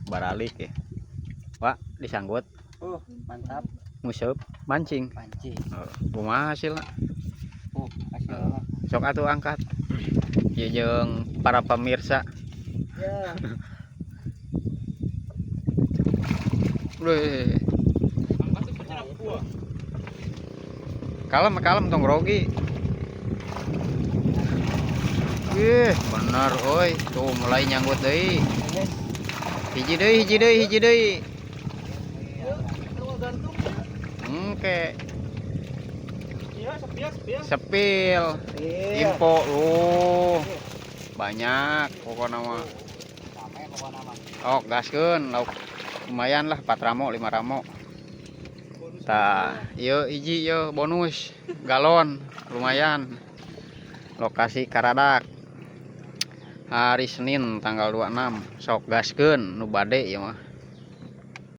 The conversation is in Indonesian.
baralik ya. Wak disanggut Mantap. nguseup mancing. Pancing. Kumaha hasilna? Hasilnya. Sok atuh angkat. Ieu jeung para pemirsa. Ya. Weh. Kalem tong grogi. Bener oi, tuh mulai nyanggut deui. Hiji deui. Oke. Sepil. Info banyak pokoknya mah. Oh, gaskeun lauk lumayan lah 4 ramo 5 ramo. Tah, ieu hiji ieu bonus galon lumayan. Lokasi Karadak. Hari Senin tanggal 26. Sok gaskeun nu bade ieu mah.